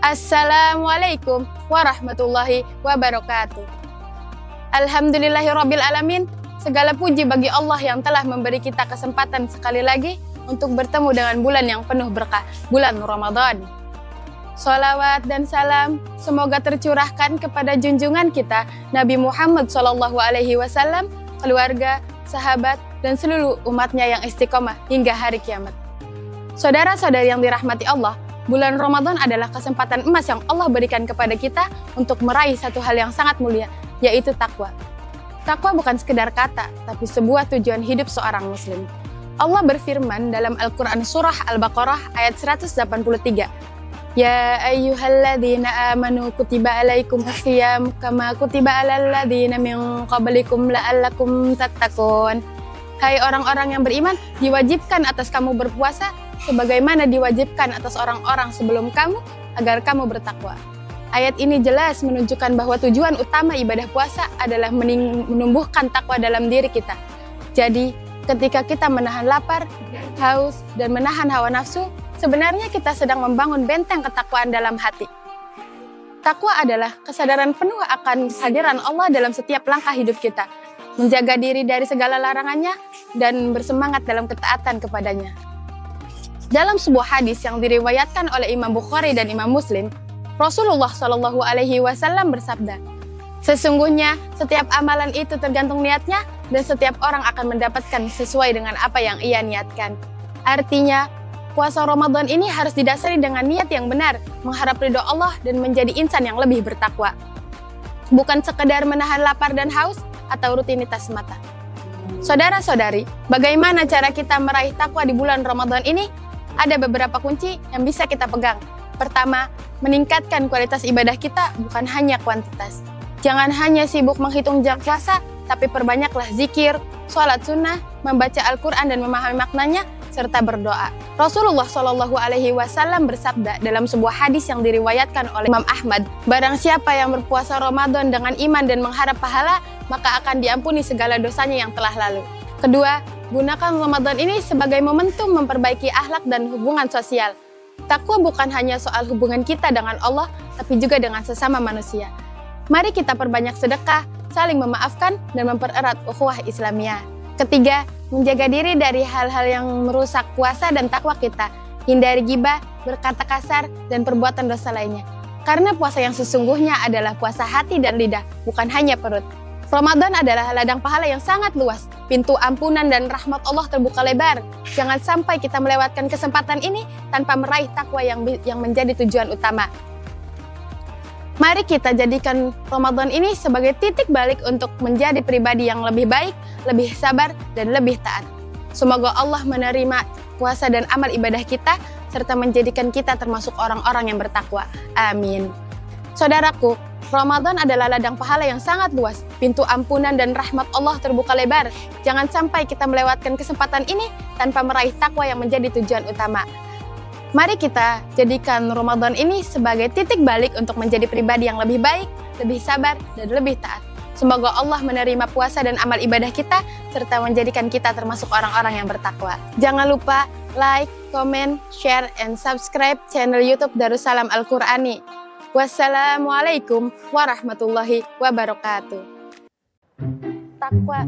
Assalamualaikum warahmatullahi wabarakatuh. Alhamdulillahirabbil alamin. Segala puji bagi Allah yang telah memberi kita kesempatan sekali lagi untuk bertemu dengan bulan yang penuh berkah, bulan Ramadan. Sholawat dan salam semoga tercurahkan kepada junjungan kita Nabi Muhammad SAW, keluarga, sahabat, dan seluruh umatnya yang istiqomah hingga hari kiamat. Saudara-saudari yang dirahmati Allah, bulan Ramadan adalah kesempatan emas yang Allah berikan kepada kita untuk meraih satu hal yang sangat mulia, yaitu takwa. Takwa bukan sekedar kata, tapi sebuah tujuan hidup seorang muslim. Allah berfirman dalam Al-Quran surah Al-Baqarah ayat 183, Ya ayyuhalladzina amanu kutiba alaikumus syiyam kama kutiba alal ladzina min qablikum la'allakum tattaqun. Hai orang-orang yang beriman, diwajibkan atas kamu berpuasa sebagaimana diwajibkan atas orang-orang sebelum kamu agar kamu bertakwa. Ayat ini jelas menunjukkan bahwa tujuan utama ibadah puasa adalah menumbuhkan takwa dalam diri kita. Jadi, ketika kita menahan lapar, haus, dan menahan hawa nafsu, sebenarnya kita sedang membangun benteng ketakwaan dalam hati. Takwa adalah kesadaran penuh akan kehadiran Allah dalam setiap langkah hidup kita, menjaga diri dari segala larangannya, dan bersemangat dalam ketaatan kepadanya. Dalam sebuah hadis yang diriwayatkan oleh Imam Bukhari dan Imam Muslim, Rasulullah SAW bersabda, sesungguhnya setiap amalan itu tergantung niatnya dan setiap orang akan mendapatkan sesuai dengan apa yang ia niatkan. Artinya, puasa Ramadan ini harus didasari dengan niat yang benar, mengharap ridho Allah dan menjadi insan yang lebih bertakwa. Bukan sekedar menahan lapar dan haus atau rutinitas semata. Saudara-saudari, bagaimana cara kita meraih takwa di bulan Ramadan ini? Ada beberapa kunci yang bisa kita pegang. Pertama, meningkatkan kualitas ibadah kita, bukan hanya kuantitas. Jangan hanya sibuk menghitung jam puasa, tapi perbanyaklah zikir, sholat sunnah, membaca Al-Quran dan memahami maknanya, serta berdoa. Rasulullah SAW bersabda dalam sebuah hadis yang diriwayatkan oleh Imam Ahmad, barang siapa yang berpuasa Ramadan dengan iman dan mengharap pahala, maka akan diampuni segala dosanya yang telah lalu. Kedua, gunakan Ramadan ini sebagai momentum memperbaiki akhlak dan hubungan sosial. Takwa bukan hanya soal hubungan kita dengan Allah, tapi juga dengan sesama manusia. Mari kita perbanyak sedekah, saling memaafkan, dan mempererat ukhuwah Islamiyah. Ketiga, menjaga diri dari hal-hal yang merusak puasa dan takwa kita. Hindari ghibah, berkata kasar, dan perbuatan dosa lainnya. Karena puasa yang sesungguhnya adalah puasa hati dan lidah, bukan hanya perut. Ramadan adalah ladang pahala yang sangat luas. Pintu ampunan dan rahmat Allah terbuka lebar. Jangan sampai kita melewatkan kesempatan ini tanpa meraih takwa yang menjadi tujuan utama. Mari kita jadikan Ramadan ini sebagai titik balik untuk menjadi pribadi yang lebih baik, lebih sabar, dan lebih taat. Semoga Allah menerima puasa dan amal ibadah kita, serta menjadikan kita termasuk orang-orang yang bertakwa. Amin. Saudaraku, Ramadan adalah ladang pahala yang sangat luas. Pintu ampunan dan rahmat Allah terbuka lebar. Jangan sampai kita melewatkan kesempatan ini tanpa meraih takwa yang menjadi tujuan utama. Mari kita jadikan Ramadan ini sebagai titik balik untuk menjadi pribadi yang lebih baik, lebih sabar, dan lebih taat. Semoga Allah menerima puasa dan amal ibadah kita, serta menjadikan kita termasuk orang-orang yang bertakwa. Jangan lupa like, comment, share, and subscribe channel YouTube Darussalam Al-Qur'ani. Wassalamualaikum warahmatullahi wabarakatuh. Takwa.